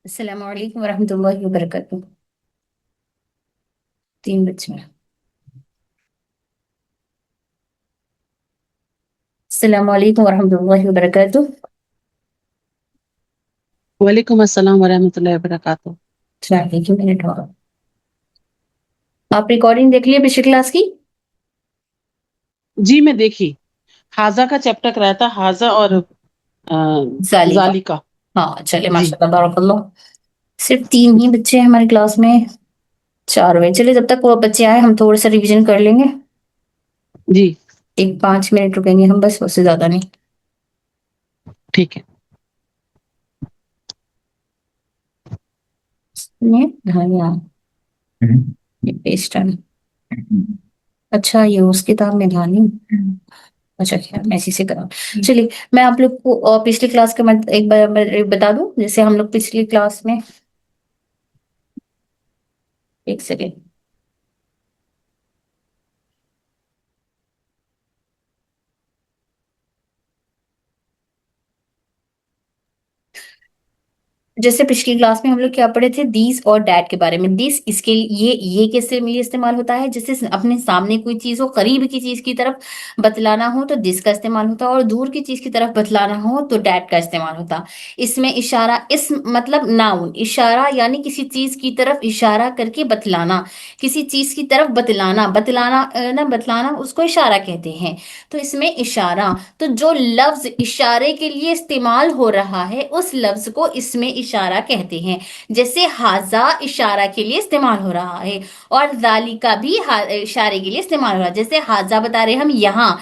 السلام علیکم ورحمۃ اللہ وبرکاتہ. 3 بچے ہیں. السلام علیکم ورحمۃ اللہ وبرکاتہ. وعلیکم السلام ورحمۃ اللہ وبرکاتہ. چلیے ایک منٹ ہوگا. آپ ریکارڈنگ دیکھ لیے پچھلی کلاس کی؟ جی میں دیکھی حاضہ کا چیپٹر کرایا تھا، حاضہ اور ذالکا. ذالکا. ہاں چلے جی ماشاء اللہ بارک اللہ. صرف 3 ہی بچے ہیں ہماری کلاس میں. 4 ہوئے. چلیے جب تک وہ بچے آئے ہم تھوڑا سا ریویژن کر لیں گے. جی 5 منٹ رکیں گے ہم بس، اس سے زیادہ نہیں. ٹھیک ہے. دھنیا یہ پیسٹ ہے. اچھا یہ اس کتاب میں دھانی. اچھا خیر میں اسی سے کرا. چلیے میں آپ لوگ کو پچھلی کلاس کا ایک بار بتا دوں. جیسے ہم لوگ پچھلی کلاس میں ایک سیکنڈ. جیسے پچھلی کلاس میں ہم لوگ کیا پڑھے تھے، دیس اور دیٹ کے بارے میں. دیس اس کے لیے یہ کیسے لیے استعمال ہوتا ہے، جیسے اپنے سامنے کوئی چیز ہو، قریب کی چیز کی طرف بتلانا ہو تو دیس کا استعمال ہوتا ہے، اور دور کی چیز کی طرف بتلانا ہو تو دیٹ کا استعمال ہوتا. اس میں اشارہ اسم مطلب ناؤن، اشارہ یعنی کسی چیز کی طرف اشارہ کر کے بتلانا، کسی چیز کی طرف بتلانا اس کو اشارہ کہتے ہیں. تو اس میں اشارہ، تو جو لفظ اشارے کے لیے استعمال ہو رہا ہے اس لفظ کو اس میں اشارہ کہتے ہیں. جیسے حاذا اشارہ کے لیے استعمال ہو رہا ہے، اور ذالکا بھی اشارے کے لیے استعمال ہو رہا ہے. جیسے حاذا بتا رہے ہم یہاں،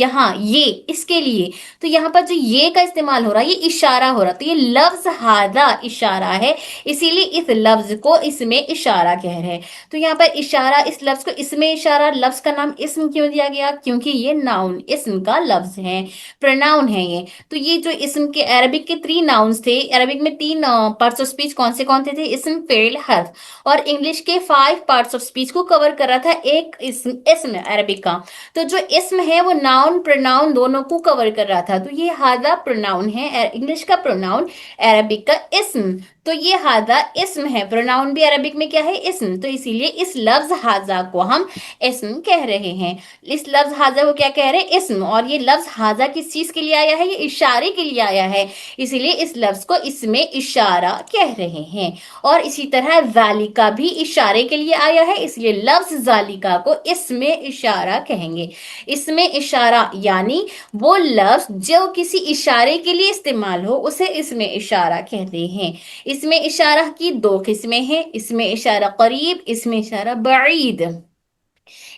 یہاں یہ اس کے لیے، تو یہاں پر جو یہ کا استعمال ہو رہا ہے یہ اشارہ ہو رہا ہے. تو یہ لفظ حاذا اشارہ ہے، اسی لیے اس لفظ کو اس میں اشارہ کہہ رہے ہیں. تو یہاں پر اشارہ، اس لفظ کو اس میں اشارہ، لفظ کا نام اسم کیوں دیا گیا؟ کیونکہ یہ ناؤن اسم کا لفظ ہے، پروناؤن ہے یہ. تو یہ جو اسم کے عربک کے 3 ناؤنس تھے، عربک میں 3 پارٹس آف اسپیچ کون سے تھے؟ اسم، فعل، حرف. اور انگلش کے 5 پارٹس آف اسپیچ کو کور کر رہا تھا ایک اسم عربک کا. تو جو اسم ہے وہ ناؤن پروناؤن دونوں کو کور کر رہا تھا. تو یہ ہاذا پروناؤن ہے، انگلش کا پروناؤن، عربک کا اسم. تو یہ ہاذا اسم ہے، پروناؤن بھی عربک میں کیا ہے؟ اسم. تو اسی لیے اس لفظ ہاذا کو ہم اسم کہہ رہے ہیں. اس لفظ حاذا کو کیا کہہ رہے ہیں؟ اسم. اور یہ لفظ حاذا کس چیز کے لیے آیا ہے؟ یہ اشارے کے لیے آیا ہے، اسی لیے اس لفظ کو اس میں اشارہ کہہ رہے ہیں. اور اسی طرح ذالکا بھی اشارے کے لیے آیا ہے، اس لیے لفظ ذالکا کو اس میں اشارہ کہیں گے. اس میں اشارہ یعنی وہ لفظ جو کسی اشارے کے لیے استعمال ہو اسے اس میں اشارہ کہتے ہیں. اس میں اشارہ کی 2 قسمیں ہیں، اس میں اشارہ قریب، اس میں اشارہ بعید.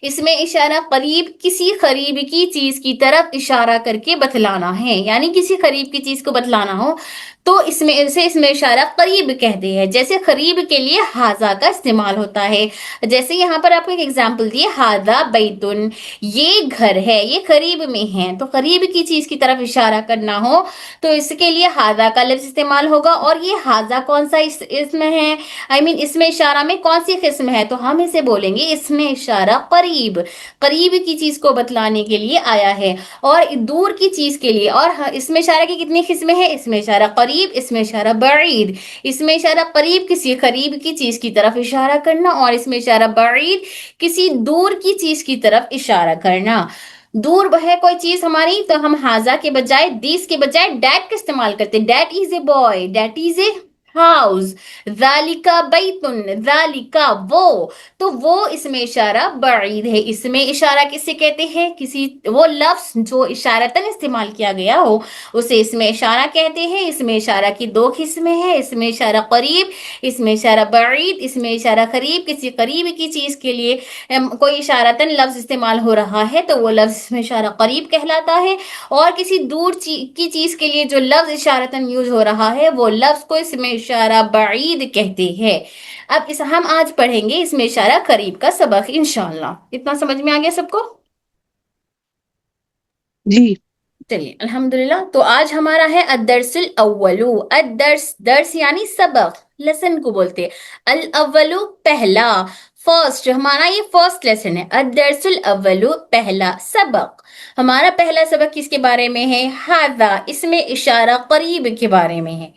اس میں اشارہ قریب کسی قریب کی چیز کی طرف اشارہ کر کے بتلانا ہے، یعنی کسی قریب کی چیز کو بتلانا ہو تو اس میں اشارہ قریب کہتے ہیں. جیسے قریب کے لیے حاذا کا استعمال ہوتا ہے. جیسے یہاں پر آپ کو ایک ایگزامپل دیے، حاذا بیتن، یہ گھر ہے، یہ قریب میں ہے. تو قریب کی چیز کی طرف اشارہ کرنا ہو تو اس کے لیے حاذا کا لفظ استعمال ہوگا. اور یہ حاذا کون سا اسم ہے، اس میں اشارہ میں کون سی قسم ہے؟ تو ہم اسے بولیں گے اس میں اشارہ قریب، قریب کی چیز کو بتلانے کے لیے آیا ہے. اور دور کی چیز کے لیے. اور اس میں اشارہ کی کتنی قسمیں ہیں؟ اس میں اشارہ قریب، اس میں اشارہ بعید. اس میں اشارہ قریب کسی قریب کی چیز کی طرف اشارہ کرنا، اور اس میں اشارہ بعید کسی دور کی چیز کی طرف اشارہ کرنا. دور ہے کوئی چیز ہماری تو ہم حاذا کے بجائے، دیس کے بجائے دیٹ کا استعمال کرتے ہیں. That is a boy, that is a house. ذالکا بیتن، ذالکا وہ، تو وہ اس میں اشارہ بعید ہے. اس میں اشارہ کسے کہتے ہیں؟ کسی وہ لفظ جو اشارتاً استعمال کیا گیا ہو اسے اس میں اشارہ کہتے ہیں. اس میں اشارہ کی 2 قسمیں ہیں، اس میں اشارہ قریب، اس میں اشارہ بعید. اس میں اشارہ قریب کسی قریب کی چیز کے لیے کوئی اشارتاً لفظ استعمال ہو رہا ہے تو وہ لفظ اس میں اشارہ قریب کہلاتا ہے. اور کسی دور کی چیز کے لیے جو لفظ اشارتاً یوز ہو رہا ہے وہ لفظ کو اس میں اشارہ بعید کہتے ہیں. اب ہم آج پڑھیں گے اس میں اشارہ قریب کا سبق انشاءاللہ. اتنا سمجھ میں آ گیا سب کو؟ جی چلیے الحمدللہ. تو آج ہمارا ہے الدرس الاول. درس یعنی سبق، لیسن کو بولتے ہیں. الاول پہلا، فرسٹ، ہمارا یہ فرسٹ لیسن ہے. الدرس الاول پہلا سبق. ہمارا پہلا سبق کس کے بارے میں ہے؟ حاذا، اس میں اشارہ قریب کے بارے میں ہے.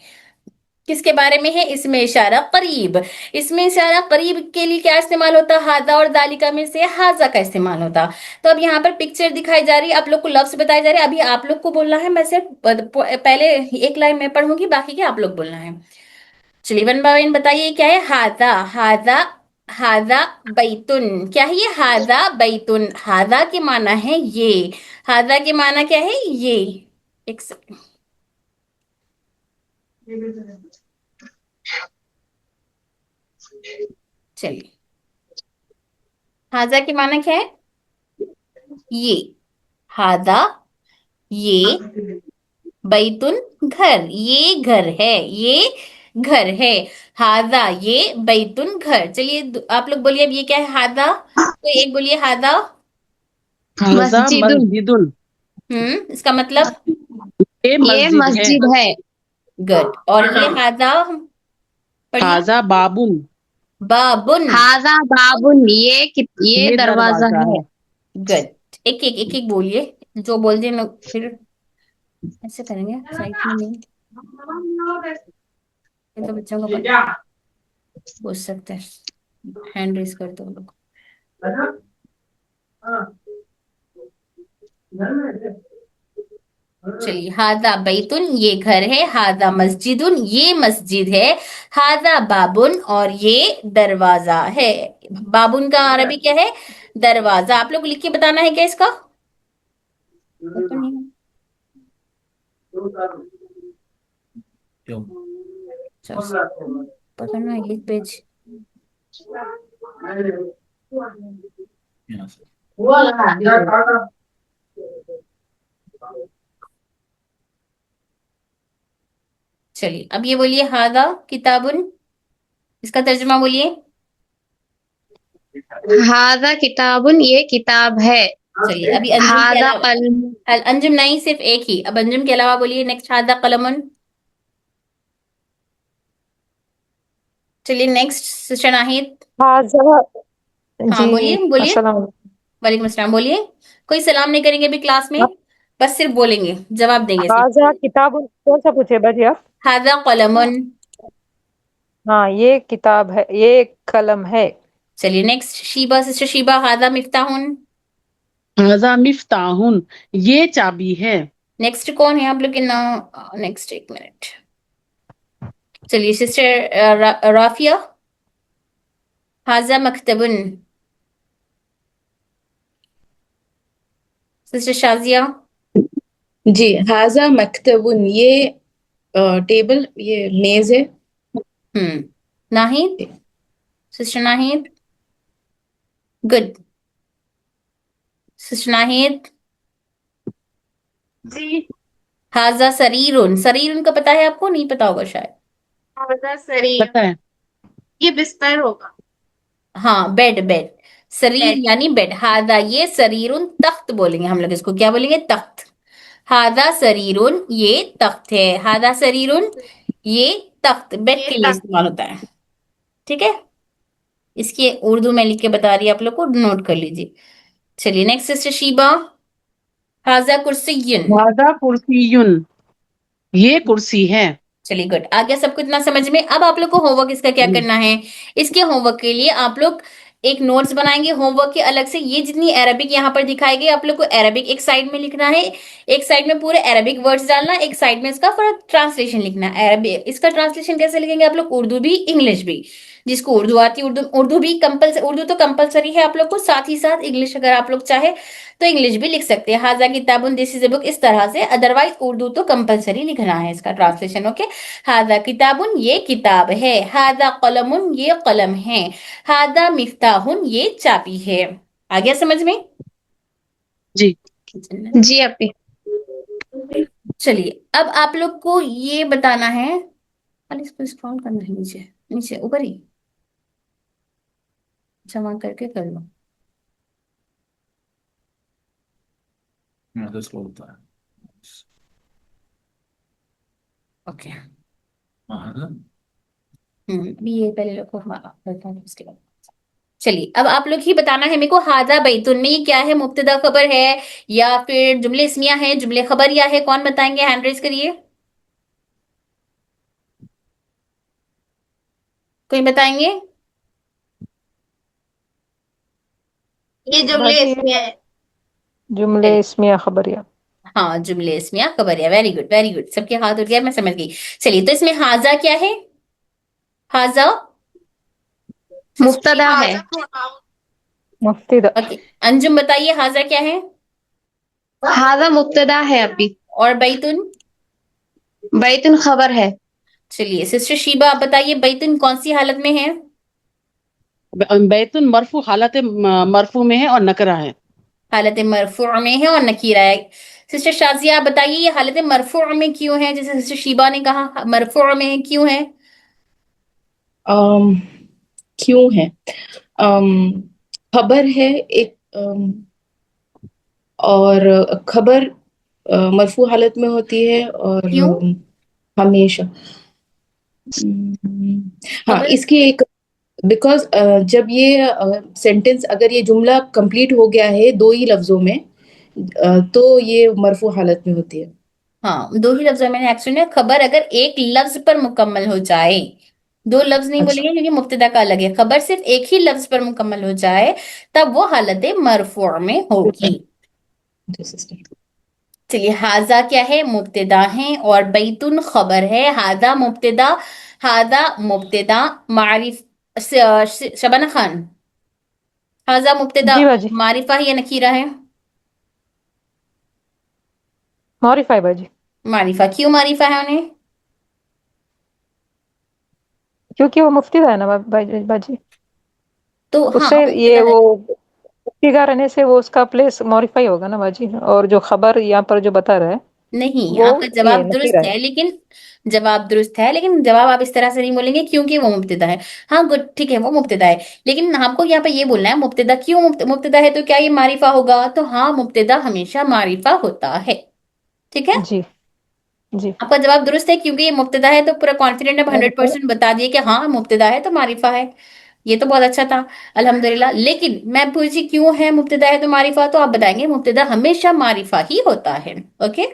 किसके बारे में है? इसमें इशारा करीब। इसमें इशारा करीब के लिए क्या इस्तेमाल होता? हाजा और दालिका में से हाजा का इस्तेमाल होता। तो अब यहाँ पर पिक्चर दिखाई जा रही है, आप लोग को लफ्ज बताए जा रहे हैं, अभी आप लोग को बोलना है, मैं सिर्फ पहले एक लाइन में पढ़ूंगी, बाकी के आप लोग बोलना है। चलिए वन बाय वन बताइए क्या है? हाजा, हाजा, हाजा बैतुन। क्या है ये? हाजा बैतुन। हाजा के माना है ये। हाजा के माना क्या है? ये। एक सेकंड, चलिए। हाजा के माना क्या है? ये। हाजा, ये, बैतुन, घर, ये घर है, ये घर है। हाजा, ये, बैतुन, घर। चलिए आप लोग बोलिए अब ये क्या है? हाजा, तो एक बोलिए हाजा। हाजा मस्जिदुन, मस्जिदुन, इसका मतलब? ये ये मस्जिद है। मस्जिद है। गुड। और ये हाजा, पढ़िए। हाजा बाबुन, बाबुन। हाजा बाबुन, ये ये दरवाजा दरवाजा है। है। गुड। एक एक बोलिए, जो बोल दिए ना फिर ऐसे करेंगे साइड में नहीं, ये तो बच्चों को पता पूछ सकते हैं, हैंड रेस कर दो लोग। चलिए, हादा बैतुन ये घर है, हादा मस्जिदुन ये मस्जिद है, हादा बाबुन और ये दरवाजा है। बाबुन का अरबी क्या है? दरवाजा। आप लोग लिख के बताना है क्या इसका? तो नहीं है। चलो, पता ना एक पेज। चलिए अब ये बोलिए, हादा किताबुन, इसका तर्जुमा बोलिए। हाजा किताबुन, ये किताब है। चलिए अभी अंजुम के हाजा अलावा, कलम, अंजुम नहीं, सिर्फ एक ही। अब अंजुम के अलावा बोलिए नेक्स्ट, हादा कलमुन। चलिए नेक्स्ट, सिस्टर नाहिद। हाजा। हाँ जी। बोलिए बोलिए। अस्सलाम वालेकुम। वालेकुम अस्सलाम, बोलिए। कोई सलाम नहीं करेंगे अभी क्लास में, बस सिर्फ बोलेंगे, जवाब देंगे सिर्फ। हाजा किताब कौन सा पूछे बाजी आप? हादा कलमुन। हाँ, ये किताब है, ये एक कलम है। चलिए नेक्स्ट, शीबा, सिस्टर शीबा, हादा मिफ्ताहुन। हाजा मिफ्ताहुन, ये चाबी है। नेक्स्ट कौन है आप लोग के नाम? नेक्स्ट एक मिनट। चलिए सिस्टर राफिया, हाजा मकतबुन। सिस्टर शाजिया। जी, हाजा मकतबुन, ये टेबल, ये मेज है। Nahid, sister Nahid. Good. Sister Nahid. जी। हाजा सरीरुन। सरीरुन का पता है आपको? नहीं पता होगा शायद। हाजा सरीर, पता है। ये बिस्तर होगा। हाँ, बेड बेड। सरीर बेड। यानी बेड। हादा ये सरीरुन, तख्त बोलेंगे हम लोग इसको, क्या बोलेंगे? तख्त। हादा सरीरुन ये तख्त है। हादा सरीरुन ये तख्त बेड ये के लिए तक इस्तेमाल होता है। ठीक है, इसकी उर्दू में लिख के बता रही है आप लोग को, नोट कर लीजिए। चलिए नेक्स्ट सिस्टर शीबा, हाजा कुर्सियुन। हाजा कुर्सियुन, ये कुर्सी है। चलिए गुड, आ गया सबको इतना समझ में। अब आप लोग को होमवर्क इसका क्या करना है? इसके होमवर्क के लिए आप लोग एक नोट्स बनाएंगे होमवर्क के अलग से। ये जितनी अरबिक यहाँ पर दिखाई गई, आप लोग को अरबिक एक साइड में लिखना है, एक साइड में पूरे अरबिक वर्ड्स डालना, एक साइड में इसका फॉर ट्रांसलेशन लिखना है। अरबिक इसका ट्रांसलेशन कैसे लिखेंगे आप लोग? उर्दू भी इंग्लिश भी। जिसको उर्दू आती है उर्दू, उर्दू भी कंपल्सरी, उर्दू तो कंपल्सरी है आप लोग को, साथ ही साथ इंग्लिश अगर आप लोग चाहे तो इंग्लिश भी लिख सकते हैं। हाजा किताबुन, दिस इज ए बुक, इस तरह से। अदरवाइज उर्दू तो कंपल्सरी लिखना है इसका ट्रांसलेशन। ओके, हादा किताबुन ये किताब है, हादा कलमुन ये कलम है, हादा मिफ्ताहुन ये चाबी है। आ गया समझ में? जी। जी अपी। चलिए अब आप लोग को ये बताना है, खाली इसको स्क्रॉल करना है नीचे, नीचे ऊपर ही जमा करके कर लो। ओके, अभी ये पहले लोग को उसके बाद। चलिए अब आप लोग ही बताना है मेरे को, हाजा बैतुन में ये क्या है? मुब्तदा खबर है या फिर जुमले इस्मिया है, जुमले खबरिया है? कौन बताएंगे? हैंड रेज करिए। कोई बताएंगे? ये जुमले बाजी इसमें है। जुमले इस्मिया खबरिया। हाँ, जुमले इसमिया खबरिया, वेरी गुड वेरी गुड, सबके हाथ उठ गया, मैं समझ गई। चलिए, तो इसमें हाजा क्या है? हाजा मुब्तदा है। मुफ्तिदा। ओके, अंजुम बताइए हाजा क्या है? हाजा मुब्तदा है अभी। और बैतुन? बैतुन खबर है। चलिए सिस्टर शीबा, आप बताइए बैतुन कौन सी हालत में है? बैतुन मरफू हालत मरफू में है और नकरा है। हालत मरफू में है और नकीरा है। सिस्टर शाजिया, आप बताइए ये हालत मरफू में क्यों है? जैसे सिस्टर शीबा ने कहा मरफू में है, क्यों है? um, क्यों है? खबर है एक, और खबर मरफू हालत में होती है, और क्यों? हमेशा हाँ, खबर इसकी एक, बिकॉज जब ये सेंटेंस, अगर ये जुमला कंप्लीट हो गया है दो ही लफ्जों में, तो ये मरफू हालत में होती है। हाँ, दो ही लफ्ज मैंने एक्चुअली ना, खबर अगर एक लफ्ज पर मुकम्मल हो जाए, दो लफ्ज नहीं अच्छा, बोलेंगे क्योंकि मुब्तदा का अलग है, खबर सिर्फ एक ही लफ्ज पर मुकम्मल हो जाए तब वो हालत मरफू में होगी। जी सिस्टर। चलिए, हाजा क्या है? मुब्तदा है, और बैतुन खबर है। हाजा मुब्तदा मारिफ शबाना खान, हाजा मुब्तदा जी बाजी। मारिफा है या नकीरा है? मारिफा है बाजी। मारिफा, क्यों मारिफा है उन्हें? क्योंकि वो मुफ्तिदा है ना बाजी। तो हाँ, उससे ये मुब्तदा है। वो मुफ्तिदा रहने से वो उसका प्लेस मॉडिफाई होगा ना बाजी, और जो खबर यहाँ पर जो बता रहा है नहीं, वो आपका ये जवाब दुरुस्त नकीरा है। है, लेकिन जवाब आप इस तरह से नहीं बोलेंगे क्योंकि वो मुब्तदा है। हाँ गुड, ठीक है, वो मुब्तदा है, लेकिन आपको यहाँ पे ये बोलना है मुब्तदा क्यों, मुब्तदा है तो क्या ये मारिफा होगा? तो हाँ, मुब्तदा हमेशा मारिफा होता है। ठीक है, जी जी। आपका जवाब दुरुस्त है, क्योंकि ये मुब्तदा है तो पूरा कॉन्फिडेंट अब और 100% बता दिए कि हाँ मुब्तदा है तो मारिफा है। ये तो बहुत अच्छा था, अल्हम्दुलिल्लाह। लेकिन मैं पूछी क्यों है मुब्तदा है तो मारिफा, तो आप बताएंगे मुब्तदा हमेशा मारिफा ही होता है। ओके,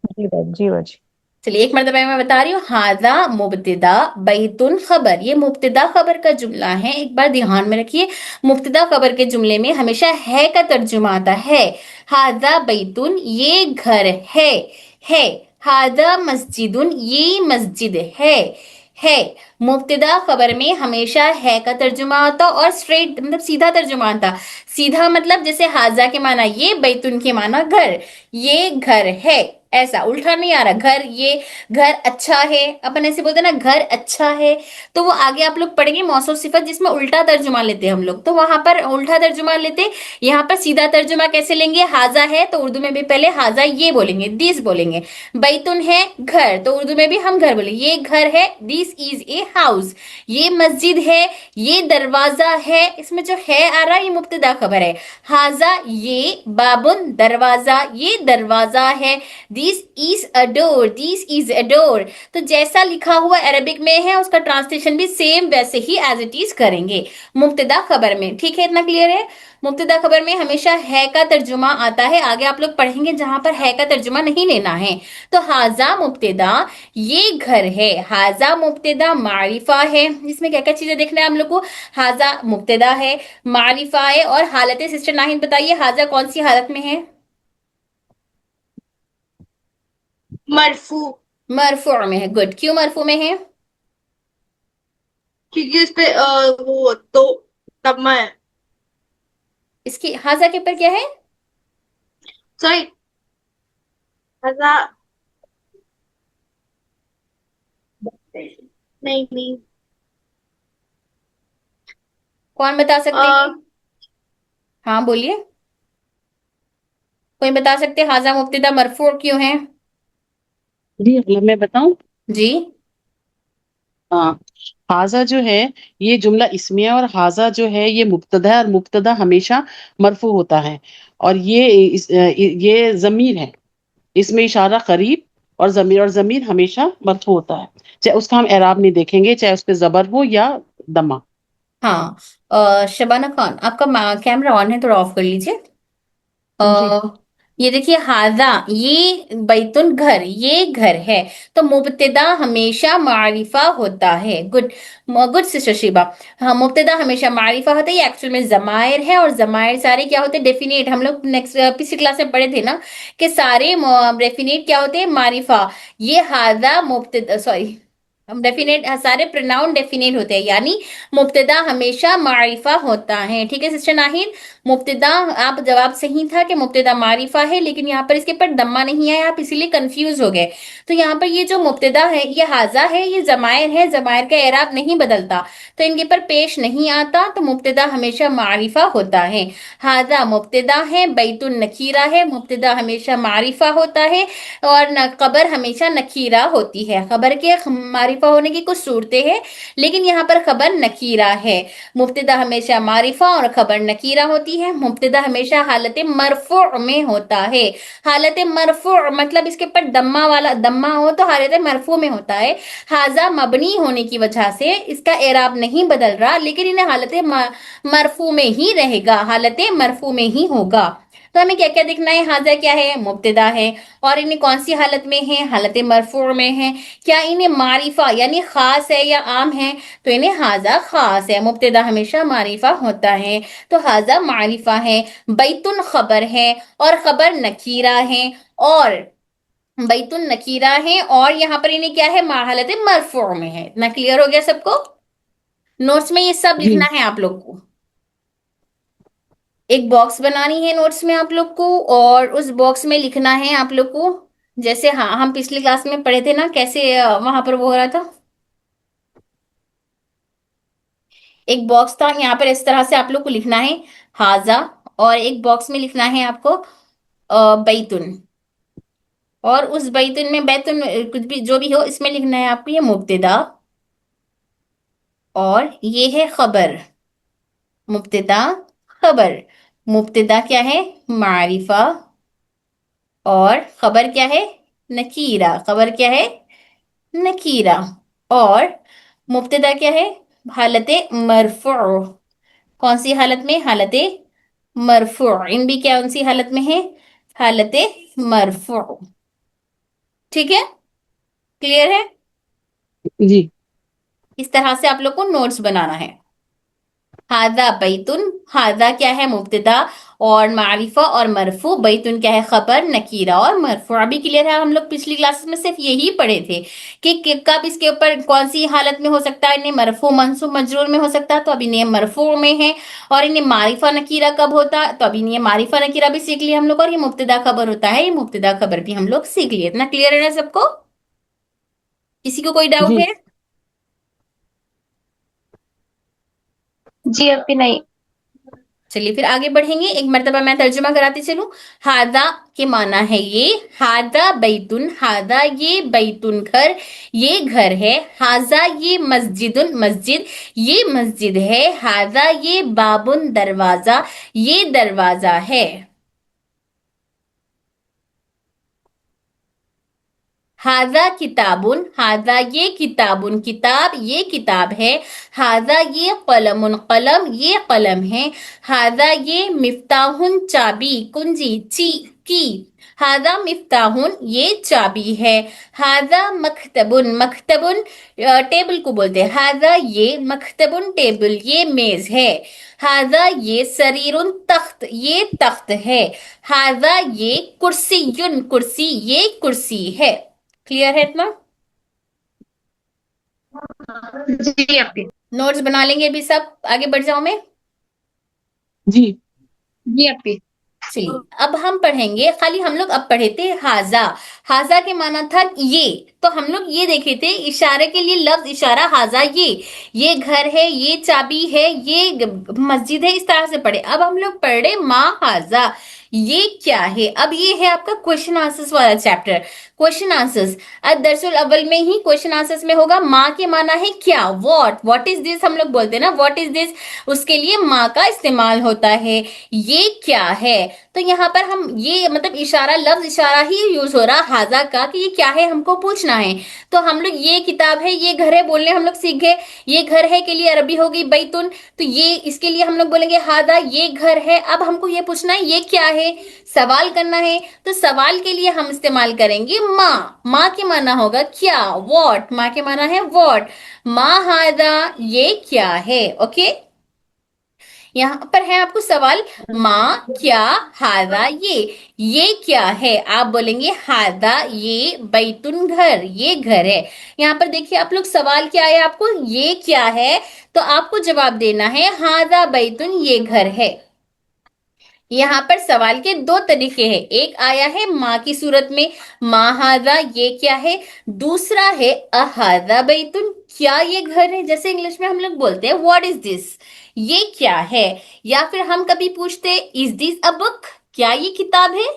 जी बाजी। चलिए एक मरतबा मैं बता रही हूँ, हाजा मुब्तदा बैतुन खबर, ये मुब्तदा खबर का जुमला है। एक बार ध्यान में रखिए, मुब्तदा खबर के जुमले में हमेशा है का तर्जुमा आता है। हाजा बैतुन, ये घर है। हाजा मस्जिदुन, ये मस्जिद है। मुब्तदा खबर में हमेशा है का तर्जुमा आता और स्ट्रेट मतलब सीधा तर्जुमा आता। सीधा मतलब जैसे हाजा के माना ये, बैतुन के माना घर, ये घर है, ऐसा उल्टा नहीं आ रहा। घर, ये घर अच्छा है, अपन ऐसे बोलते हैं ना घर अच्छा है, तो वो आगे आप लोग पढ़ेंगे मौसूफ सिफत जिसमें उल्टा तर्जुमा लेते हैं हम लोग, तो वहां पर उल्टा तर्जुमा लेते। यहाँ पर सीधा तर्जुमा कैसे लेंगे? हाजा है तो उर्दू में भी पहले हाजा ये बोलेंगे, दिस बोलेंगे। बैतुन है घर, तो उर्दू में भी हम घर बोलेंगे, ये घर है, दिस इज ए हाउस। ये मस्जिद है, ये दरवाजा है, इसमें जो है आ रहा है ये मुब्तदा खबर है। हाजा ये बाबुन, दरवाजा, ये दरवाजा है। This is a door, this is a door. तो जैसा लिखा हुआ अरबिक में है उसका ट्रांसलेशन भी सेम वैसे ही एज इट इज करेंगे मुब्तदा खबर में। ठीक है, इतना क्लियर है? मुब्तदा खबर में हमेशा है का तर्जुमा आता है, आगे आप लोग पढ़ेंगे जहां पर है का तर्जुमा नहीं लेना है। तो हाजा मुब्तदा, ये घर है। हाजा मुब्तदा मारिफा है, इसमें क्या क्या चीजें देखना है हम लोग को? हाजा मुब्तदा है, मारिफा है, और हालत। सिस्टर नाहिद बताइए हाजा कौन सी हालत में है? मरफू, मरफू में है। गुड, क्यों मरफू में है? क्योंकि इस पे वो तो तम्मा है। इसकी हाजा के ऊपर क्या है? सॉरी, हाजा नहीं नहीं। कौन बता सकते हैं? हाँ बोलिए, कोई बता सकते हैं हाजा मुब्तदा मरफू क्यों है? जी मतलब मैं बताऊं। जी। हाँ, हाजा जो है ये जुमला इस्मिया, और हाजा जो है ये मुब्तदा है, और मुब्तदा हमेशा मरफू होता है। और ये जमीर है, इसमें इशारा करीब, और जमीर हमेशा मरफू होता है, चाहे उसका हम एराब नहीं देखेंगे, चाहे उस पे जबर हो या दमा। हाँ, शबाना खान आपका कैमरा ऑन है, थोड़ा ऑफ कर लीजिए। जी। ये देखिए हाजा, ये बैतुन घर, ये घर है, तो मुब्तदा हमेशा मारिफा होता है। Good, good sister Shiba. हाँ, मुब्तदा हमेशा मारिफा होता है, ये एक्चुअल में जमायर है, और जमायर सारे क्या होते हैं, डेफिनेट। हम लोग नेक्स्ट पिछली क्लास में पढ़े थे ना कि सारे डेफिनेट क्या होते हैं, मारिफा। ये हाजा मुब्तदा, सॉरी, डेफिनेट, सारे प्रोनाउन डेफिनेट होते हैं, यानी मुब्तदा हमेशा मारिफा होता है। ठीक है सिस्टर नाहिद, मुब्तदा, आप जवाब सही था कि मुब्तदा मारिफा है, लेकिन यहाँ पर इसके पर दम्मा नहीं आया, आप इसीलिए कंफ्यूज हो गए। तो यहाँ पर ये जो मुब्तदा है, ये हाजा है, ये जमायर है, जमायर का एराब नहीं बदलता, तो इनके पर पेश नहीं आता, तो मुब्तदा हमेशा मारिफा होता है। हाजा मुब्तदा है, बैतुन नकीरा है, मुब्तदा हमेशा मारिफा होता है, और खबर हमेशा नकीरा होती है। खबर के मारिफा होने की कुछ सूरतें हैं, लेकिन यहाँ पर खबर नकीरा है। मुब्तदा हमेशा मारिफा और खबर नकीरा होती है। मुब्तदा हमेशा हालत मरफू में होता है। हालत मरफू मतलब इसके ऊपर दम्मा वाला, दम्मा हो तो हालत मरफू में होता है। हाजा मबनी होने की वजह से इसका एराब नहीं बदल रहा, लेकिन इन्हें हालत मरफू में ही रहेगा, हालत मरफू में ही होगा। तो हमें क्या क्या देखना है, हाजा क्या है, मुब्तदा है, और इन्हें कौन सी हालत में है, हालत मरफू में है। क्या इन्हें मारिफा यानी खास है या आम है, तो इन्हें हाजा खास है। मुब्तदा हमेशा मारिफा होता है, तो हाजा मारिफा है। बैतुन खबर है, और खबर नकीरा है, और बैतुन नकीरा है, और यहाँ पर इन्हें क्या है, हालत मरफू में है। इतना क्लियर हो गया सबको? नोट्स में ये सब जी लिखना है आप लोग को। एक बॉक्स बनानी है नोट्स में आप लोग को, और उस बॉक्स में लिखना है आप लोग को, जैसे हाँ हम पिछली क्लास में पढ़े थे ना, कैसे वहां पर वो हो रहा था। एक बॉक्स था यहाँ पर, इस तरह से आप लोग को लिखना है हाजा, और एक बॉक्स में लिखना है आपको बैतुन, और उस बैतुन में, बैतुन कुछ भी जो भी हो, इसमें लिखना है आपको ये मुब्तदा, और ये है खबर। मुब्तदा खबर, मुब्तदा क्या है, मारिफा, और खबर क्या है, नकीरा। खबर क्या है, नकीरा, और मुब्तदा क्या है, हालत मरफू। कौन सी हालत में, हालत मरफू। इन भी कौन सी हालत में है, हालत मरफू। ठीक है, क्लियर है? जी इस तरह से आप लोग को नोट्स बनाना है। हाजा बैतुन, हाजा क्या है, मुब्तदा और मारिफा और मरफू, बैतुन क्या है, खबर नकीरा और मरफू। अभी क्लियर है? हम लोग पिछली क्लासेस में सिर्फ यही पढ़े थे कि कब इसके ऊपर कौन सी हालत में हो सकता है, इन्हें मरफू मंसूब मजरूर में हो सकता है, तो अभी इन्हें मरफू में है। और इन्हें मारिफा नकीरा कब होता है, तो अभी इन्हें मारिफा नकीरा भी सीख लिया हम लोग, और ये मुब्तदा खबर होता है, ये मुब्तदा खबर भी हम लोग सीख लिए। इतना क्लियर है ना सबको? किसी को कोई डाउट जी है? जी अभी नहीं। चलिए फिर आगे बढ़ेंगे, एक मर्तबा मैं तर्जुमा कराती चलूं। हादा के माना है ये, हादा बैतुन, हादा ये बैतुन घर, ये घर है। हाजा ये मस्जिदुन, मस्जिद, ये मस्जिद है। हाजा ये बाबुन, दरवाजा, ये दरवाजा है। हाजा किताबुन, हाजा ये किताबुन, किताब, ये किताब है। हाजा ये कलमुन, कलम, ये कलम है। हाजा ये मिफ्ताहुन, चाबी, कुंजी, की। हाजा मिफ्ताहुन, ये चाबी है। हाजा मकतबुन, मकतबुन टेबल को बोलते हैं। हाजा ये मकतबुन, टेबल, ये मेज है। हाजा ये सरीरुन, तख्त, ये तख्त है। हाजा ये कुर्सीयुन, कुर्सी, ये कुर्सी है। क्लियर है इतना? जी अभी। नोट्स बना लेंगे अभी सब, आगे बढ़ जाऊं मैं? जी जी अभी। चलिए अब हम पढ़ेंगे, खाली हम लोग अब पढ़े थे हाजा। हाजा के माना था ये, तो हम लोग ये देखे थे इशारे के लिए लफ्ज इशारा हाजा, ये घर है, ये चाबी है, ये मस्जिद है, इस तरह से पढ़े। अब हम लोग पढ़े मा हाजा, ये क्या है। अब ये है आपका क्वेश्चन आंसर्स वाला चैप्टर। Question answers. दरअसल अव्वल में ही क्वेश्चन आंसर्स में होगा माँ के माना है क्या, व्हाट इज दिस, हम लोग बोलते हैं ना व्हाट इज दिस, उसके लिए माँ का इस्तेमाल होता है। ये क्या है, तो यहाँ पर हम ये मतलब इशारा, लफ्ज इशारा ही यूज हो रहा हाजा का कि ये क्या है हमको पूछना है। तो हम लोग ये किताब है, ये घर है बोलने हम लोग सीख गए। ये घर है के लिए अरबी होगी बैतुन, तो ये इसके लिए हम लोग बोलेंगे हादा, ये घर है। अब हमको ये पूछना है ये क्या है, सवाल करना है, तो सवाल के लिए हम इस्तेमाल करेंगे माँ। माँ के माना होगा क्या, व्हाट, माँ के माना है व्हाट, माँ हादा ये क्या है। ओके, यहाँ पर है आपको सवाल, माँ क्या हादा ये क्या है, आप बोलेंगे हादा ये बैतुन घर, ये घर है। यहाँ पर देखिए आप लोग सवाल क्या है आपको, ये क्या है, तो आपको जवाब देना है हादा बैतुन, ये घर है। यहाँ पर सवाल के दो तरीके हैं, एक आया है माँ की सूरत में, माँ हादा ये क्या है, दूसरा है अहादा बैतुन, क्या ये घर है, जैसे इंग्लिश में हम लोग बोलते हैं व्हाट इज दिस, ये क्या है। या फिर हम कभी पूछते इज दिस अ बुक, क्या ये किताब है,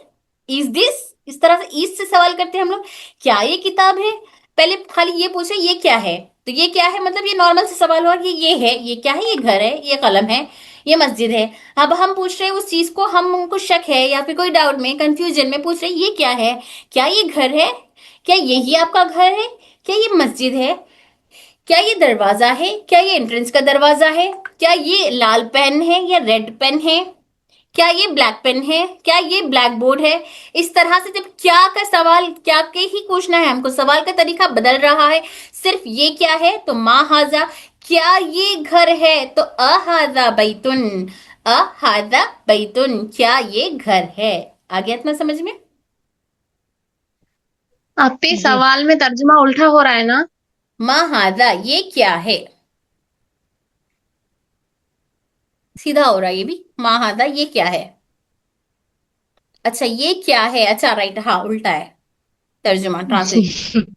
इज दिस, इस तरह से इज से सवाल करते हैं हम लोग, क्या ये किताब है। पहले खाली ये पूछे ये क्या है, तो ये क्या है मतलब ये नॉर्मल से सवाल हुआ कि ये है, ये क्या है, ये घर है, ये कलम है, ये मस्जिद है। अब हम पूछ रहे हैं उस चीज को, हम उनको शक है या फिर कोई डाउट में कंफ्यूजन में पूछ रहे हैं ये क्या है, क्या ये घर है, क्या यही आपका घर है, क्या ये मस्जिद है, क्या ये दरवाजा है, क्या ये एंट्रेंस का दरवाजा है, क्या ये लाल पेन है या रेड पेन है, क्या ये ब्लैक पेन है, क्या ये ब्लैक बोर्ड है। इस तरह से जब क्या का सवाल क्या के ही पूछना है हमको, सवाल का तरीका बदल रहा है। सिर्फ ये क्या है तो मा हाजा, क्या ये घर है तो अहाजा बैतुन, अहाजा बैतुन, क्या ये घर है। आ गया इतना समझ में। आपे जी सवाल में तर्जुमा उल्टा हो रहा है ना? मा हाजा ये क्या है, सीधा हो रहा है ये भी, मा हाजा ये क्या है। अच्छा ये क्या है, अच्छा राइट, हाँ उल्टा है तर्जुमा ट्रांसलेशन। जी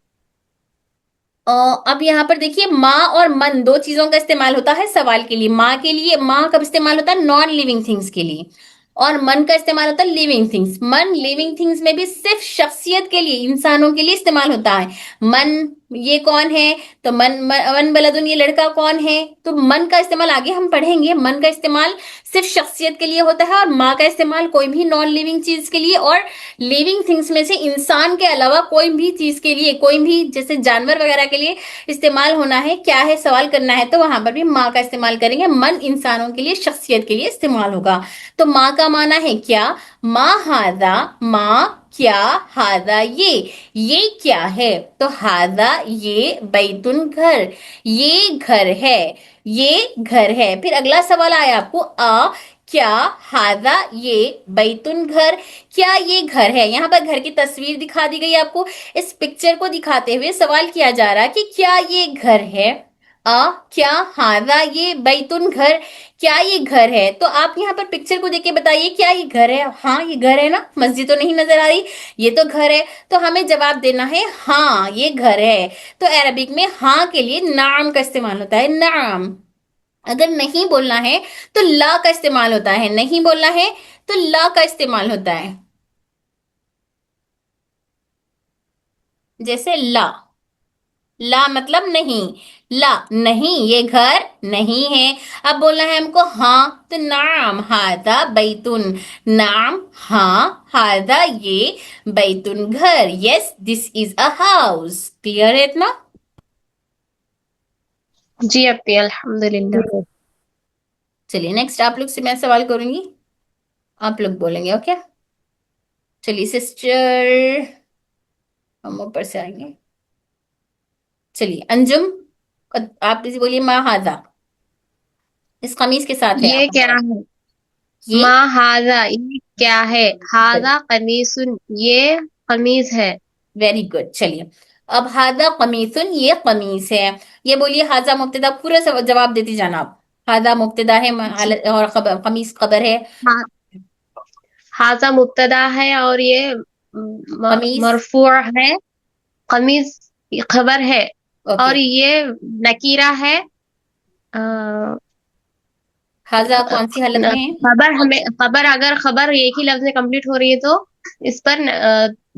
अब यहाँ पर देखिए माँ और मन दो चीजों का इस्तेमाल होता है सवाल के लिए। माँ के लिए, माँ कब इस्तेमाल होता है, नॉन लिविंग थिंग्स के लिए, और मन का इस्तेमाल होता है लिविंग थिंग्स। मन लिविंग थिंग्स में भी सिर्फ शख्सियत के लिए, इंसानों के लिए इस्तेमाल होता है। मन ये कौन है, तो मन बलदुन ये लड़का कौन है, तो मन का इस्तेमाल आगे हम पढ़ेंगे। मन का इस्तेमाल सिर्फ शख्सियत के लिए होता है, और माँ का इस्तेमाल कोई भी नॉन लिविंग चीज के लिए, और लिविंग थिंग्स में से इंसान के अलावा कोई भी चीज के लिए, कोई भी जैसे जानवर वगैरह के लिए इस्तेमाल होना है, क्या है सवाल करना है, तो वहां पर भी माँ का इस्तेमाल करेंगे। मन इंसानों के लिए, शख्सियत के लिए इस्तेमाल होगा। तो माँ का माना है क्या, माँ हादा, माँ क्या हादा ये क्या है, तो हादा ये बैतुन घर, ये घर है, ये घर है। फिर अगला सवाल आया आपको, क्या हादा ये बैतुन घर, क्या ये घर है। यहाँ पर घर की तस्वीर दिखा दी गई आपको, इस पिक्चर को दिखाते हुए सवाल किया जा रहा है कि क्या ये घर है। क्या हादा ये बैतुन घर, क्या ये घर है। तो आप यहाँ पर पिक्चर को देख के बताइए क्या ये घर है, हाँ ये घर है ना, मस्जिद तो नहीं नजर आ रही, ये तो घर है। तो हमें जवाब देना है हाँ ये घर है। तो अरबिक में हाँ के लिए नाम का इस्तेमाल होता है, नाम। अगर नहीं बोलना है तो ला का इस्तेमाल होता है, नहीं बोलना है तो ला का इस्तेमाल होता है। जैसे ला, ला मतलब नहीं, ला नहीं ये घर नहीं है। अब बोलना है हमको हाँ, तो नाम हादा बैतुन, नाम हाँ हादा ये बैतुन घर, yes this is a house. Clear है इतना। जी अपी अल्हम्दुलिल्लाह। चलिए नेक्स्ट आप लोग से मैं सवाल करूंगी, आप लोग बोलेंगे ओके। चलिए सिस्टर, हम ऊपर से आएंगे। चलिए अंजुम, आप इसे बोलिए मा हादा, इस कमीज के साथ है ये आप, क्या है? ये मा हाजा ये क्या है? हाजा कमीसुन ये कमीज है। Very good. चलिए अब हादा कमीसुन ये कमीज है, ये बोलिए हाजा मुब्तदा, पूरा जवाब देती जाना आप। हादा मुब्तदा है जी और खबर, कमीज खबर है। हा, हाजा मुब्तदा है और ये कमीज मरफू है। कमीज खबर है ओके। और ये नकीरा है। अ, हाजा कौन सी हालत में है, खबर हमें खबर अगर खबर एक ही लफ्ज में कंप्लीट हो रही है तो इस पर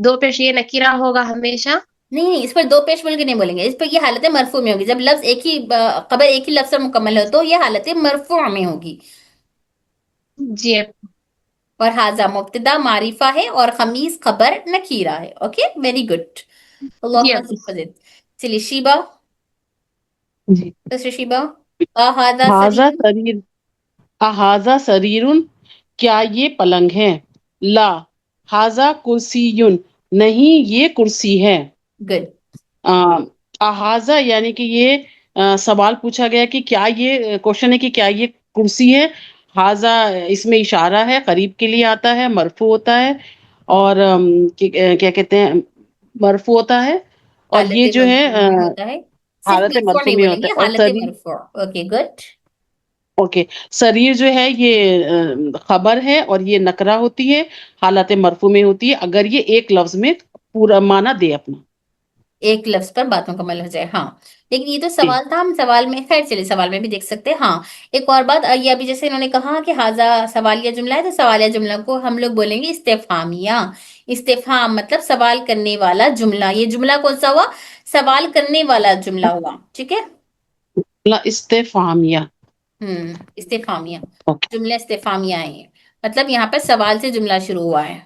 دو پیش یہ نکیرہ ہوگا ہمیشہ. نہیں اس پر دو پیش بول کے نہیں بولیں گے, اس پر یہ حالت مرفوع میں ہوگی. جب لفظ ایک ہی خبر ایک ہی لفظ پر مکمل ہو تو یہ حالت مرفوع میں ہوگی. جی. اور حاضہ مبتدا معرفہ ہے اور خمیس خبر نکیرہ ہے. Okay very good. اللہ. چلیے شیبا, جی. سسٹر شیبا. احاذہ ہاذا سریر. سریر, احاذا سریرن, کیا یہ پلنگ ہے؟ لا ہاذا کرسیٌ, نہیں یہ کرسی ہے. گڈ. احاذہ یعنی کہ یہ سوال پوچھا گیا کہ کیا یہ کوشچن ہے کہ کیا یہ کرسی ہے. ہاذا اس میں اشارہ ہے, قریب کے لیے آتا ہے, مرفوع ہوتا ہے, اور کیا کہتے ہیں مرفوع ہوتا ہے, اور حالت یہ جو ہے مرفوع میں ہوتا ہے. صرف حالت مرفوع مرفوع نہیں میں بولیں ہوتا گے, ہے. اور حالت سریر, مرفوع. Okay good. اوکے, سریر جو ہے یہ خبر ہے اور یہ نکرہ ہوتی ہے, حالت مرفوع میں ہوتی ہے اگر یہ ایک لفظ میں پورا معنی دے اپنا. ایک لفظ پر بات مکمل ہو جائے. ہاں لیکن یہ تو جی. سوال تھا, ہم سوال میں خیر چلیے سوال میں بھی دیکھ سکتے ہیں. ہاں ایک اور بات, یہ ابھی جیسے انہوں نے کہا کہ حاضہ سوالیہ جملہ ہے, تو سوالیہ جملہ کو ہم لوگ بولیں گے استفہامیہ. استفہام مطلب سوال کرنے والا جملہ. یہ جملہ کون سا ہوا؟ سوال کرنے والا جملہ ہوا. ٹھیک ہے. استفہامیہ. استفہامیہ اوکے. جملہ استفہامیہ ہے, مطلب یہاں پر سوال سے جملہ شروع ہوا ہے.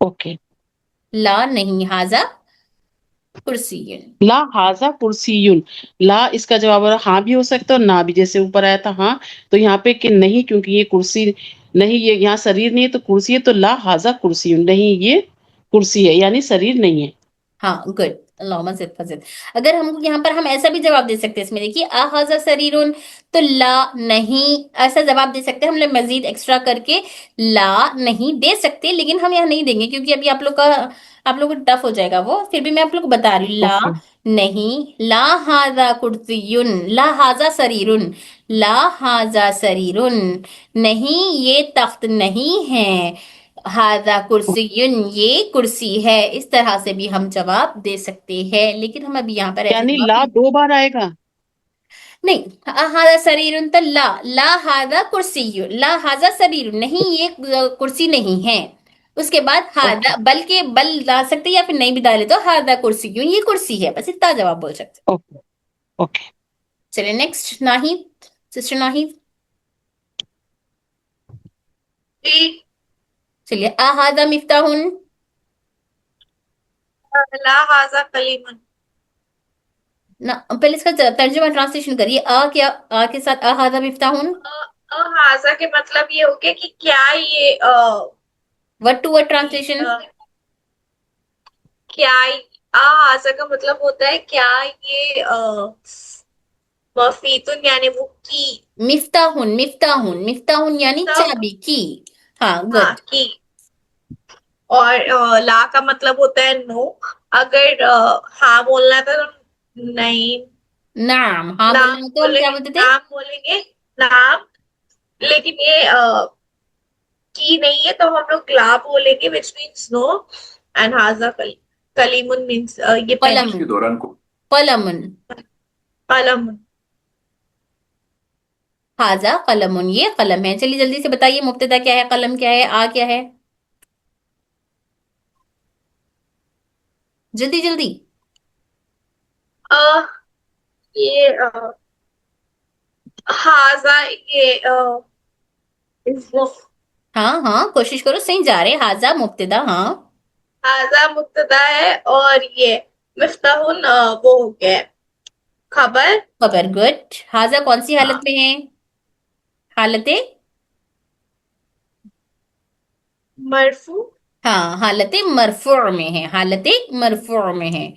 اوکے. لا نہیں حاضہ کرسی. لا ہاذا کرسیٌ, لا اس کا جواب ہاں بھی ہو سکتا ہے اور نہ بھی, جیسے اوپر آیا تھا ہاں, تو یہاں پہ کہ نہیں کیونکہ یہ کرسی نہیں, یہ یہاں سریر نہیں ہے تو کرسی ہے, تو لا ہاذا کرسی, نہیں یہ کرسی ہے یعنی سریر نہیں ہے. ہاں گڈ. اللہم زد فزد. اگر ہم یہاں پر ہم ایسا بھی جواب دے سکتے ہیں اس میں, دیکھیے احاذہ سریرن, تو لا نہیں ایسا جواب دے سکتے ہیں ہم لوگ مزید ایکسٹرا کر کے. لا نہیں دے سکتے, لیکن ہم یہاں نہیں دیں گے کیونکہ ابھی آپ لوگ کو ٹف ہو جائے گا وہ. پھر بھی میں آپ لوگ کو بتا رہی ہوں, لا اوکے. نہیں, لا ہاذا کرسی, لا ہاذا سریرن, لا ہاذا سریرن, نہیں یہ تخت نہیں ہے, ہاذا کرسی, یہ کرسی ہے. اس طرح سے بھی ہم جواب دے سکتے ہیں, لیکن ہم ابھی یہاں پر ایسے یعنی جواب لا دو بار آئے گا. نہیں. ہاذا سریر تو لا, لا ہاذا کرسی, لا ہاذا سریر, نہیں یہ کرسی نہیں ہے. اس کے بعد اوکے. ہاذا, بلکہ بل لا سکتے یا پھر نہیں بھی ڈالے تو ہاذا کرسی, یہ کرسی ہے, بس اتنا جواب بول سکتے. اوکے. اوکے. چلے نیکسٹ ناہید, سسٹر ناہید. جی. چلیے احاذہ مفتاح, لا هذا کلیم. پہلے اس کا ترجمہ ٹرانسلیشن کریے. کیا کے ساتھ احاذہ مفتاح, هذا کے مطلب یہ ہو گیا کہ کیا یہ ورڈ ٹو ورڈ ٹرانسلیشن. کیا هذا کا مطلب ہوتا ہے کیا یہ مفیتن یعنی وہ کی. مفتاح, مفتاح, مفتاح یعنی چابی کی. ہاں ہاں گڈ. کی. اور لا کا مطلب ہوتا ہے نو. اگر ہاں بولنا تھا تو نہیں. نعم, ہاں نام بولنا تو ہم بولیں کیا گے, بولتے تھے؟ نام بولیں گے, نام. لیکن یہ کی نہیں ہے تو ہم لوگ لا بولیں گے which means no. and هذا کلیم means یہ پین. قلم, قلم, قلم. حاضہ قلم, یہ قلم ہے. چلیے جلدی سے بتائیے مبتدا کیا ہے, قلم کیا ہے, کیا ہے, جلدی جلدی. یہ هذا یہ ہاں ہاں کوشش کرو, صحیح جا رہے. حاضہ مبتدا, ہاں. هذا مبتدا ہے اور یہ مفتاح وہ ہو گیا خبر. خبر, گڈ. حاضہ کون سی حالت میں ہے؟ حالت, مرفوع. ہاں حالت مرفوع میں ہے, حالت مرفوع میں ہے,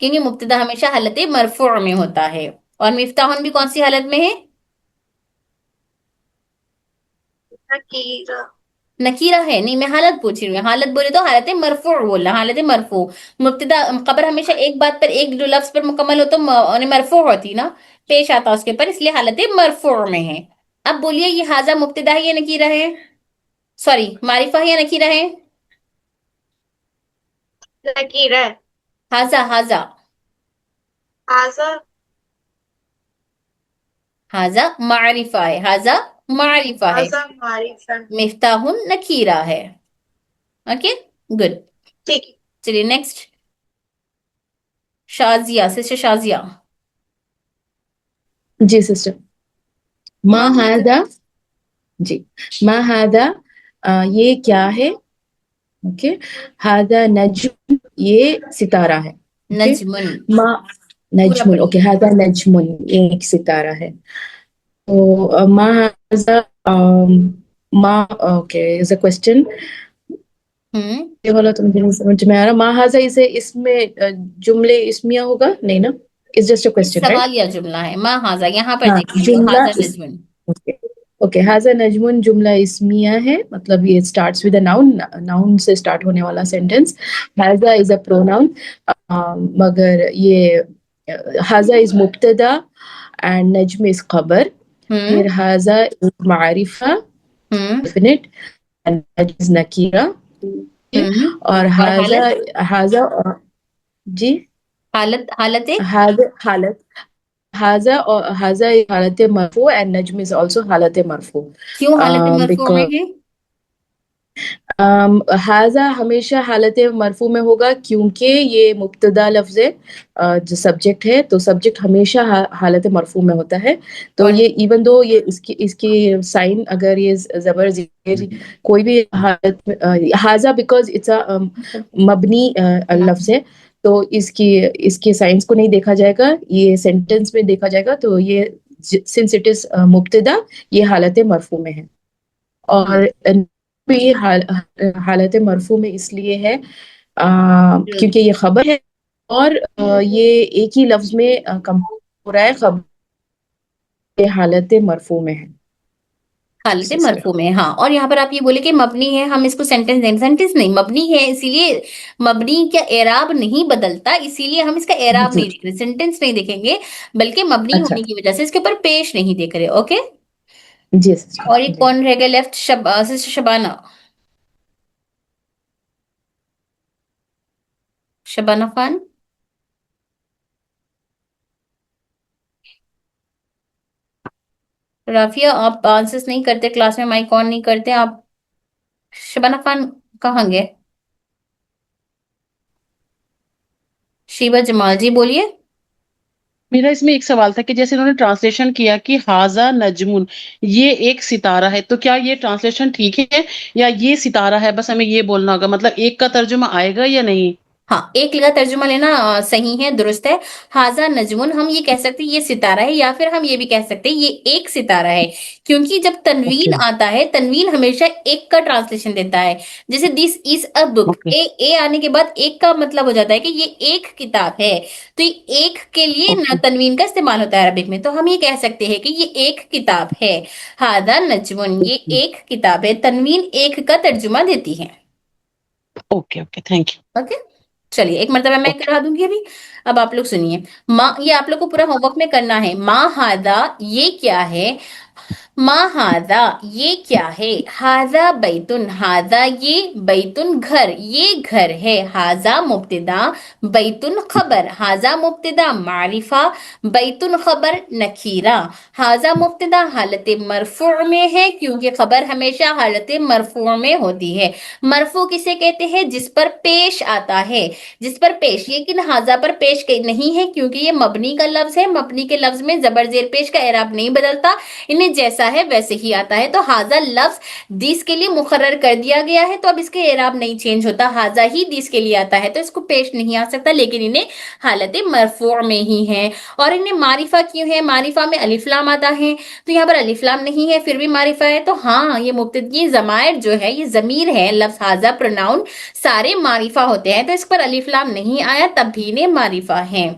کیونکہ مبتدا ہمیشہ حالت مرفوع میں ہوتا ہے. اور مفتاح بھی کون سی حالت میں ہے؟ نکیرہ. نکیرہ ہے. نہیں میں حالت پوچھ رہی ہوں, حالت بولے تو حالت مرفوع بولنا, حالت مرفوع. مبتدا خبر ہمیشہ ایک بات پر, ایک جو لفظ پر مکمل ہو تو مرفوع ہوتی نا, پیش آتا اس کے پر, اس لیے حالت مرفوع میں ہے. اب بولیے یہ حاضہ مبتدا ہے یا نکیرہ ہے, سوری معرفہ ہے یا نکیرہ ہے؟ نکیرہ ہے. حاضہ, حاضہ, هذا حاضہ معرفہ ہے, حاضہ معرفہ ہے. هذا معرفہ. مفتاح نکیرہ ہے. اوکے. गुड। ठीक है। चलिए नेक्स्ट, शाजिया, सिस्टर शाजिया। जी सिस्टर। मा हादा, जी, मा हादा, ये क्या है? ओके, हादा नज्म, ये सितारा है। ओके, नजमुन, मा पूरा नज्मुन, ओके, पढ़िए। हादा नज्मुन, ये एक सितारा है। तो मा हादा, मा, ओके, इज अ क्वेश्चन। ये वाला तो मुझे नहीं समझ में आ रहा। मा हाजा इसे इसमें जुमले इस्मिया होगा नहीं ना? इट्स जस्ट अ ये क्वेश्चन, राइट? सवाल या जुमला है, मा हाजा, यहाँ पर हाँ, देखिए जुमला हाजा इस, नजमुन। ओके, ओके, हाजा नजमुन जुमला इस्मिया है, मतलब ये starts with a noun, noun से स्टार्ट होने वाला सेंटेंस। हाजा इज अ प्रोनाउन, मगर ये हाजा इज मुब्तदा एंड नज्म इज खबर। फिर हाजा इज मारिफा, डेफिनेट, एंड नज्म इज नकीरा। और और हाजा, हालत, हाजा, जी, हालत, हालत है, हाजा हालत, हाजा और हाजा हालत मरफू एंड नज्म इज आल्सो हालत मरफू। क्यों हालत मरफू में बिकॉज है? हाजा हमेशा हालत मरफू में होगा क्योंकि ये मुब्तदा लफ्ज है, जो सब्जेक्ट है, तो सब्जेक्ट हमेशा हालत मरफू में होता है। तो और ये इवन दो ये इसकी इसकी साइन अगर ये जबर ज़ेर कोई भी हालत हाजा बिकॉज इट्स अ मबनी लफ्ज है, तो इसकी इसके साइंस को नहीं देखा जाएगा, ये सेंटेंस में देखा जाएगा। तो ये सिंस इट इज मुब्तदा, ये हालत मरफू में है। और पे ये हालत मरफू में इसलिए है क्योंकि ये खबर है, और ये एक ही लफ्ज में कम हो रहा है, खबर ये हालत मरफू में है। हालत सिस्टर, मरफू में, हाँ। और यहाँ पर आप ये बोले कि मबनी है, हम इसको सेंटेंस देंगे, सेंटेंस नहीं, मबनी है, इसीलिए मबनी का एराब नहीं बदलता, इसीलिए हम इसका एराब जी, नहीं देख रहे, सेंटेंस नहीं देखेंगे, बल्कि मबनी अच्छा, होने की वजह से इसके ऊपर पेश नहीं देख रहे। ओके। जी सिस्टर, और ये जी। कौन रह गया लेफ्ट? सिस्टर शबाना, शबाना खान। राफिया, आप आंसर्स नहीं करते क्लास में, माइक ऑन नहीं करते आप। शबाना खान कहाँ गए? शीबा जमाल जी बोलिए। मेरा इसमें एक सवाल था कि जैसे इन्होंने ट्रांसलेशन किया कि हाजा नजमुन, ये एक सितारा है, तो क्या ये ट्रांसलेशन ठीक है या ये सितारा है, बस हमें ये बोलना होगा, मतलब एक का तर्जुमा आएगा या नहीं? हाँ, एक का तर्जुमा लेना सही है, दुरुस्त है। हाजा नजमुन, हम ये कह सकते हैं ये सितारा है, या फिर हम ये भी कह सकते हैं ये एक सितारा है, क्योंकि जब तनवीन ओके, आता है, तनवीन हमेशा एक का ट्रांसलेशन देता है। जैसे this is a book, okay, a आने के बाद एक का मतलब हो जाता है कि ये एक किताब है। तो ये एक के लिए न ओके, तनवीन का इस्तेमाल होता है अरबिक में, तो हम ये कह सकते हैं कि ये एक किताब है। हाजा नजमुन, ये एक किताब है, तनवीन एक का तर्जुमा देती है। Okay, okay, thank you. Okay. चलिए एक मर्तबा मैं ओके, करा दूंगी अभी। अब आप लोग सुनिए। माँ, ये आप लोग को पूरा होमवर्क में करना है। माँ हादा, ये क्या है? माँ हादा, ये क्या है? हाजा बैतुन, हाजा ये, बैतुन घर, ये घर है। हाजा मुब्तदा, बैतुन खबर, हाजा मुब्तदा मारिफा, बैतुन खबर नकीरा। हाजा मुब्तदा हालत मरफू में है, क्योंकि खबर हमेशा हालत मरफू में होती है। मरफू किसे कहते हैं? जिस पर पेश आता है, जिस पर पेश, लेकिन हाजा पर पेश नहीं है, क्योंकि ये मबनी का लफ्ज है। मबनी के लफ्ज में जबर जेर पेश का एराब नहीं बदलता, इन्हें जैसा है वैसे ही आता है। तो हाजा लफ्ज दिस के लिए मुकर्रर कर दिया गया है, तो अब इसके एराब नहीं चेंज होता, हाजा ही दिस के लिए आता है, तो इसको पेश नहीं आ सकता, लेकिन इन्हें हालत मरफू में ही है। और इन्हें मारिफा क्यों है? मारिफा में अलिफ्लाम आता है, तो यहाँ पर अलिफ्लाम नहीं है, फिर भी मारिफा है। तो हाँ, ये ये जमायर जो है, ये जमीर है, लफ्ज हाजा प्रोनाउन सारे मारिफा होते हैं, तो इस पर अलिफ्लाम नहीं आया, तब भी इन्हें मारिफा है।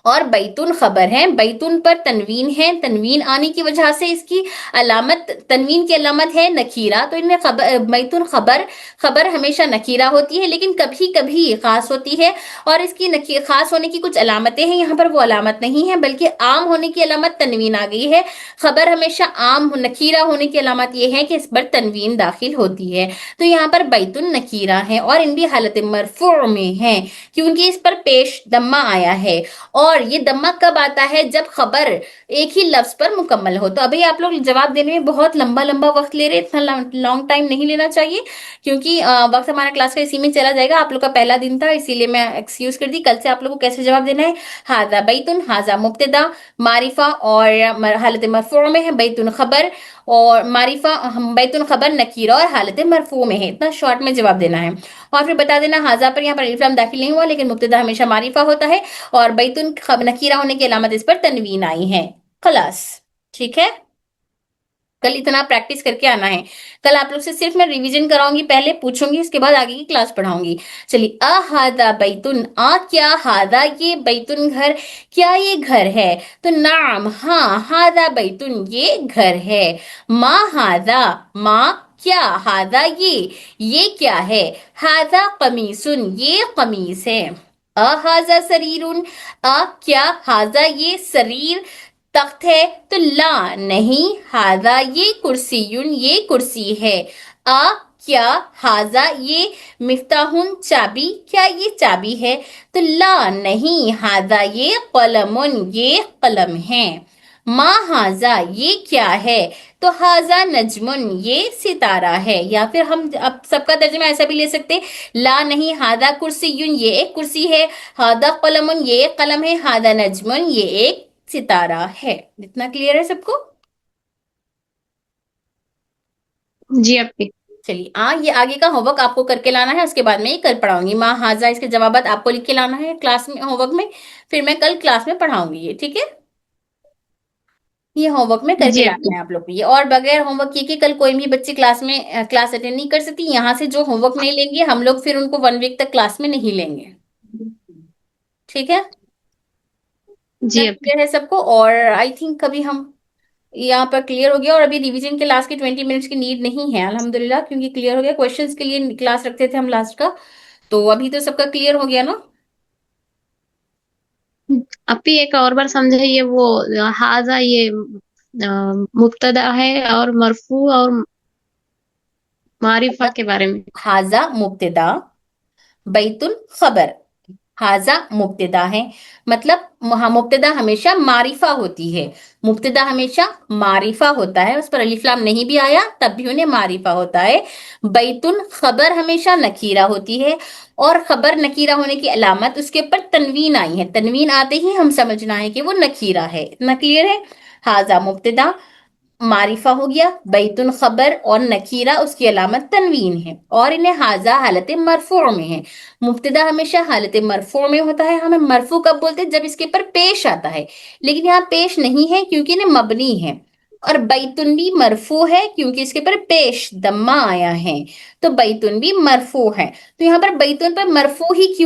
और बैतुन खबर है, बैतुन पर तनवीन है, तनवीन आने की वजह से इसकी अलामत, तनवीन की अलामत है नकीरा, तो इनमें खबर, बैतुन खबर, खबर हमेशा नकीरा होती है, लेकिन कभी कभी खास होती है। और इसकी खास होने की कुछ अलामतें हैं, यहाँ पर वो अलामत नहीं है, बल्कि आम होने की अलामत तनवीन आ गई है। खबर हमेशा आम नकीरा होने की अलामत ये है कि इस पर तनवीन दाखिल होती है। तो यहाँ पर बैतुन नकीरा है, और इन भी हालत मरफू में है, क्योंकि इस पर पेश दम्मा आया है। اور یہ دمہ کب آتا ہے؟ جب خبر ایک ہی لفظ پر مکمل ہو. تو ابھی آپ لوگ جواب دینے میں بہت لمبا لمبا وقت لے رہے، اتنا لانگ ٹائم نہیں لینا چاہیے، کیونکہ وقت ہمارا کلاس کا اسی میں چلا جائے گا. آپ لوگ کا پہلا دن تھا، اسی لیے میں ایکسکیوز کر دی. کل سے آپ لوگوں کو کیسے جواب دینا ہے؟ ہاذا بیتن، ہاذا مبتدا، معرفہ اور حالت مرفوع میں ہے، بیتن خبر اور معرفہ، بیتن خبر نکیرہ اور حالت مرفوع میں ہے. اتنا شارٹ میں جواب دینا ہے. اور پھر بتا دینا ہاذا پر یہاں پر الف لام داخل نہیں ہوا، لیکن مبتدا ہمیشہ معرفہ ہوتا ہے، اور بیتن نکیرہ ہونے کی علامت اس پر تنوین آئی ہے. خلاص ٹھیک ہے. کل اتنا پریکٹس کر کے آنا ہے. کل آپ لوگ سے صرف میں ریویژن کراؤں گی، پہلے پوچھوں گی، اس کے بعد آگے کی کلاس پڑھاؤں گی. چلیے، ہاذا بیتن، کیا ہاذا یہ بیتن گھر، کیا یہ گھر ہے؟ تو نعم ہاں، ہاذا بیتن یہ گھر ہے. ما ہاذا، ما کیا، ہاذا یہ کیا ہے؟ ہاذا قمیصن یہ قمیص ہے. ہاذا سریرن، کیا ہاذا یہ سریر تخت ہے؟ تو لا نہیں، ہاذا یہ کرسیون یہ کرسی ہے. کیا ہاذا یہ مفتاحن چابی، کیا یہ چابی ہے؟ تو لا نہیں، ہاذا یہ قلمن یہ قلم ہے. ما ہاذا یہ کیا ہے؟ تو ہاذا نجمن یہ ستارہ ہے. یا پھر ہم اب سب کا ترجمہ ایسا بھی لے سکتے، لا نہیں، ہاذا کرسیون یہ ایک کرسی ہے، ہاذا قلمن یہ ایک قلم ہے، ہاذا نجمن یہ ایک ستارہ ہے. اتنا کلیئر ہے سب کو؟ جی اپی. چلیے، یہ آگے کا ہوم ورک آپ کو کر کے لانا ہے، اس کے بعد میں یہ کل پڑھاؤں گی. ماں ہاذا اس کے جوابات آپ کو لکھ کے لانا ہے کلاس میں، ہوم ورک میں، پھر میں کل کلاس میں پڑھاؤں گی یہ. ٹھیک ہے، یہ ہوم ورک میں کر کے جی اپی. لانا ہے آپ لوگ کو یہ. اور بغیر ہوم ورک کیے کہ کل کوئی بھی بچے کلاس میں کلاس اٹینڈ نہیں کر سکتی. یہاں سے جو ہوم ورک نہیں لیں گے ہم لوگ، پھر ان کو 1 ویک تک کلاس میں نہیں لیں گے. ٹھیک ہے، جی اپی. کلیئر ہے سب کو؟ اور آئی تھنک ابھی ہم یہاں پر کلیئر ہو گیا. اور ابھی ریویژن کے لاسٹ کے 20 منٹس کی نیڈ نہیں ہے الحمدللہ، کیونکہ کلیئر ہو گیا. کوشچنس کے لیے کلاس رکھتے تھے ہم لاسٹ کا، تو ابھی تو سب کا کلیئر ہو گیا نا. اپی ایک اور بار سمجھائیے، وہ ہاذا یہ مبتدا ہے اور مرفوع اور معرفہ کے بارے میں. ہاذا مبتدا، بیتن خبر. ہاذا مبتدا ہے، مطلب مبتدا ہمیشہ معرفہ ہوتی ہے. مبتدا ہمیشہ معرفہ ہوتا ہے، اس پر الف لام نہیں بھی آیا تب بھی انہیں معرفہ ہوتا ہے. بیتن خبر ہمیشہ نکیرہ ہوتی ہے، اور خبر نکیرہ ہونے کی علامت اس کے اوپر تنوین آئی ہے. تنوین آتے ہی ہم سمجھنا ہے کہ وہ نکیرہ ہے. اتنا کلیئر ہے؟ ہاذا مبتدا معرفہ ہو گیا، بیتن خبر اور نکیرہ اس کی علامت تنوین ہے، اور انہیں ہاذا حالت مرفوع میں ہے. مبتدا ہمیشہ حالت مرفوع میں ہوتا ہے. ہمیں مرفوع کب بولتے ہیں؟ جب اس کے پر پیش آتا ہے، لیکن یہاں پیش نہیں ہے کیونکہ انہیں مبنی ہے. اور بیتن بھی مرفوع ہے کیونکہ اس کے پر پیش دمہ آیا ہے، تو بیتن بھی مرفوع ہے. تو یہاں پر بیتن پر مرفوع ہی کیوں